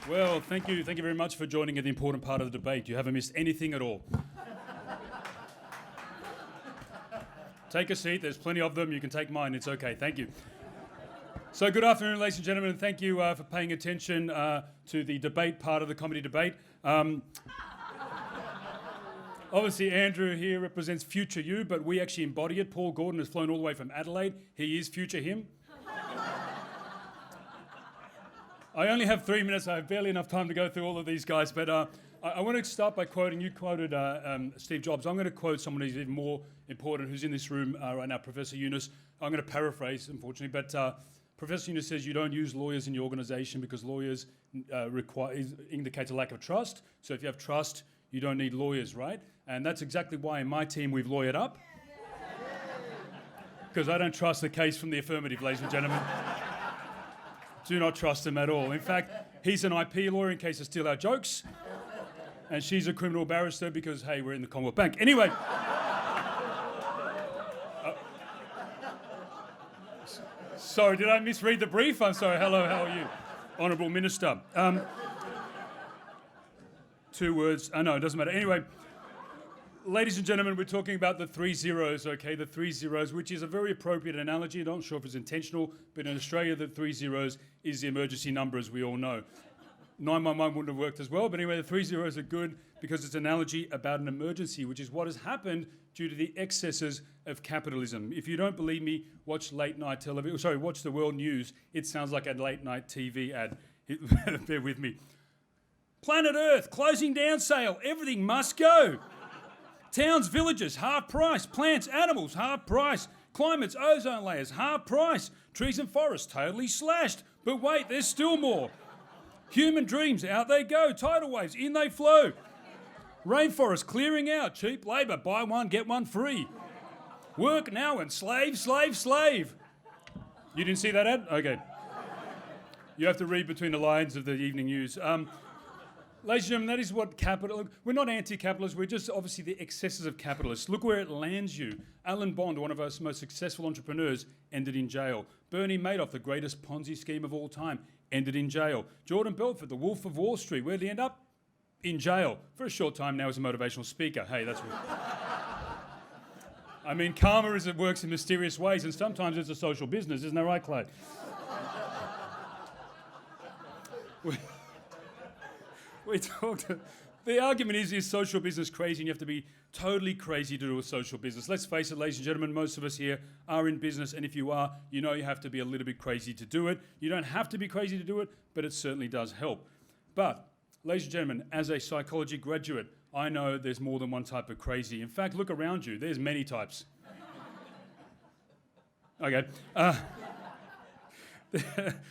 Well, thank you very much for joining at the important part of the debate. You haven't missed anything at all. Take a seat, there's plenty of them. You can take mine, it's okay, thank you. So good afternoon, ladies and gentlemen, and thank you for paying attention to the debate part of the comedy debate. Obviously, Andrew here represents future you, but we actually embody it. Paul Gordon has flown all the way from Adelaide. He is future him. I only have 3 minutes. I have barely enough time to go through all of these guys, but I want to start by quoting, you quoted Steve Jobs. I'm going to quote someone who's even more important, who's in this room right now, Professor Yunus. I'm going to paraphrase, unfortunately, but Professor Yunus says you don't use lawyers in your organisation because lawyers indicates a lack of trust. So if you have trust, you don't need lawyers, right? And that's exactly why in my team we've lawyered up. Because I don't trust the case from the affirmative, ladies and gentlemen. Do not trust him at all. In fact, he's an IP lawyer in case they steal our jokes. And she's a criminal barrister because, hey, we're in the Commonwealth Bank. Anyway. Sorry, did I misread the brief? I'm sorry. Hello, how are you? Honourable Minister. 2 words. No, it doesn't matter. Anyway, ladies and gentlemen, we're talking about the 3 zeros, okay? The 3 zeros, which is a very appropriate analogy. I'm not sure if it's intentional, but in Australia, the 3 zeros is the emergency number, as we all know. 911 wouldn't have worked as well, but anyway, the 3 zeros are good because it's an analogy about an emergency, which is what has happened due to the excesses of capitalism. If you don't believe me, watch late night television. Sorry, watch the World News. It sounds like a late night TV ad. Bear with me. Planet Earth, closing down sale. Everything must go. Towns, villages, half price. Plants, animals, half price. Climates, ozone layers, half price. Trees and forests, totally slashed. But wait, there's still more. Human dreams, out they go. Tidal waves, in they flow. Rainforest clearing out. Cheap labour, buy one, get one free. Work now and slave, slave, slave. You didn't see that ad? Okay. You have to read between the lines of the evening news. Ladies and gentlemen, that is what we're not anti-capitalists, we're just obviously the excesses of capitalists. Look where it lands you. Alan Bond, one of our most successful entrepreneurs, ended in jail. Bernie Madoff, the greatest Ponzi scheme of all time, ended in jail. Jordan Belfort, the Wolf of Wall Street, where'd he end up? In jail. For a short time now as a motivational speaker. Hey, that's what... I mean, karma works in mysterious ways, and sometimes it's a social business, isn't that right, Clyde? We talked. The argument is social business crazy, and you have to be totally crazy to do a social business. Let's face it, ladies and gentlemen, most of us here are in business, and if you are, you know you have to be a little bit crazy to do it. You don't have to be crazy to do it, but it certainly does help. But, ladies and gentlemen, as a psychology graduate, I know there's more than one type of crazy. In fact, look around you. There's many types. Okay.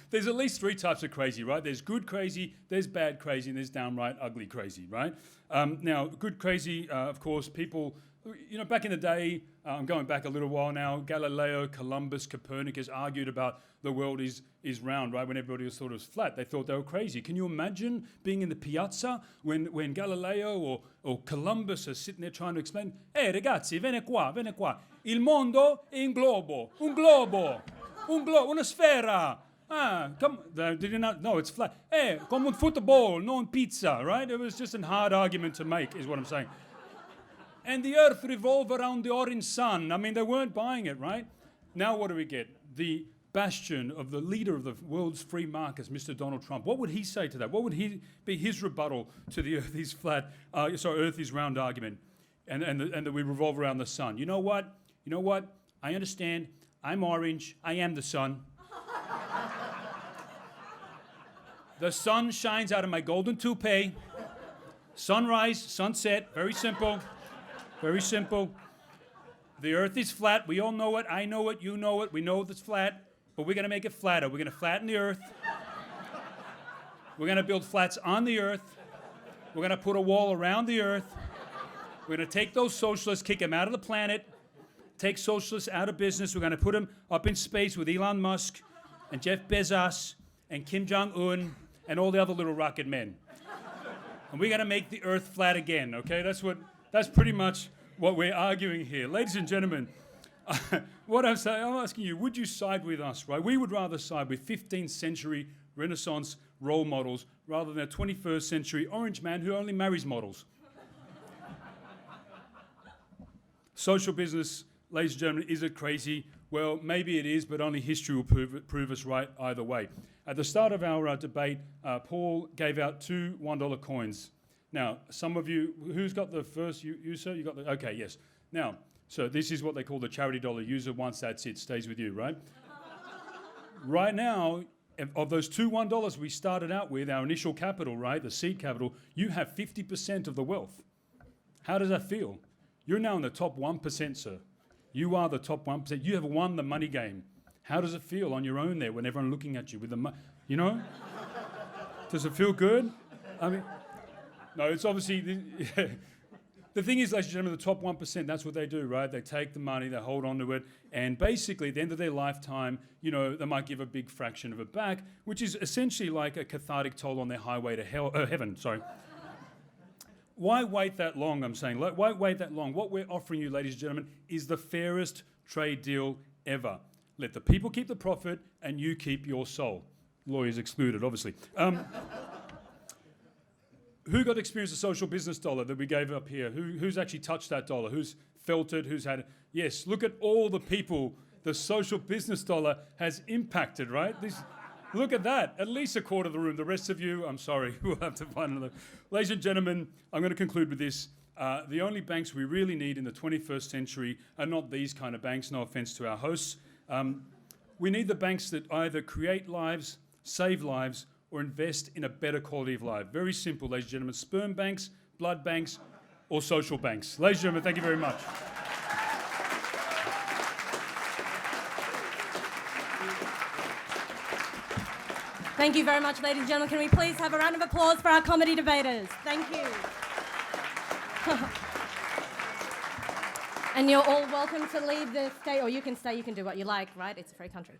There's at least 3 types of crazy, right? There's good crazy, there's bad crazy, and there's downright ugly crazy, right? Now, good crazy, of course, people, you know, back in the day, I'm going back a little while now, Galileo, Columbus, Copernicus argued about the world is round, right? When everybody was thought it was flat, they thought they were crazy. Can you imagine being in the piazza when Galileo or Columbus are sitting there trying to explain, hey ragazzi, vieni qua, il mondo è un globo, una sfera. Did you not? No, it's flat. Hey, come on football, no on pizza, right? It was just a hard argument to make, is what I'm saying. And the earth revolved around the orange sun. I mean, they weren't buying it, right? Now what do we get? The bastion of the leader of the world's free markets, Mr. Donald Trump. What would he say to that? What would be his rebuttal to the earth is flat, earth is round argument and that we revolve around the sun? You know what? I understand. I'm orange. I am the sun. The sun shines out of my golden toupee. Sunrise, sunset, very simple. Very simple. The earth is flat. We all know it. I know it. You know it. We know it's flat. But we're going to make it flatter. We're going to flatten the earth. We're going to build flats on the earth. We're going to put a wall around the earth. We're going to take those socialists, kick them out of the planet, take socialists out of business. We're going to put them up in space with Elon Musk and Jeff Bezos and Kim Jong-un and all the other little rocket men. And we're going to make the earth flat again, okay? That's pretty much what we're arguing here. Ladies and gentlemen, what I'm asking you, would you side with us, right? We would rather side with 15th century Renaissance role models rather than a 21st century orange man who only marries models. Social business, ladies and gentlemen, is it crazy? Well, maybe it is, but only history will prove us right either way. At the start of our debate, Paul gave out 2 $1 coins. Now, some of you, who's got the first? You sir? You got the, okay, yes. Now, so this is what they call the charity dollar. Use it once, that's it, stays with you, right? Right now, of those 2 $1 we started out with, our initial capital, right, the seed capital, you have 50% of the wealth. How does that feel? You're now in the top 1%, sir. You are the top 1%. You have won the money game. How does it feel on your own there when everyone's looking at you with the money? You know? Does it feel good? I mean, no, it's obviously... The thing is, ladies and gentlemen, the top 1%, that's what they do, right? They take the money, they hold on to it, and basically, at the end of their lifetime, you know, they might give a big fraction of it back, which is essentially like a cathartic toll on their highway to heaven, sorry. Why wait that long, I'm saying? Why wait that long? What we're offering you, ladies and gentlemen, is the fairest trade deal ever. Let the people keep the profit, and you keep your soul. Lawyers excluded, obviously. Who got to experience the social business dollar that we gave up here? Who's actually touched that dollar? Who's felt it? Who's had it? Yes, look at all the people the social business dollar has impacted, right? Look at that. At least a quarter of the room. The rest of you, I'm sorry, we'll have to find another. Ladies and gentlemen, I'm going to conclude with this. The only banks we really need in the 21st century are not these kind of banks, no offense to our hosts. We need the banks that either create lives, save lives, or invest in a better quality of life. Very simple, ladies and gentlemen. Sperm banks, blood banks, or social banks. Ladies and gentlemen, thank you very much. Thank you very much, ladies and gentlemen. Can we please have a round of applause for our comedy debaters? Thank you. And you're all welcome to leave the stage, or you can stay, you can do what you like, right? It's a free country.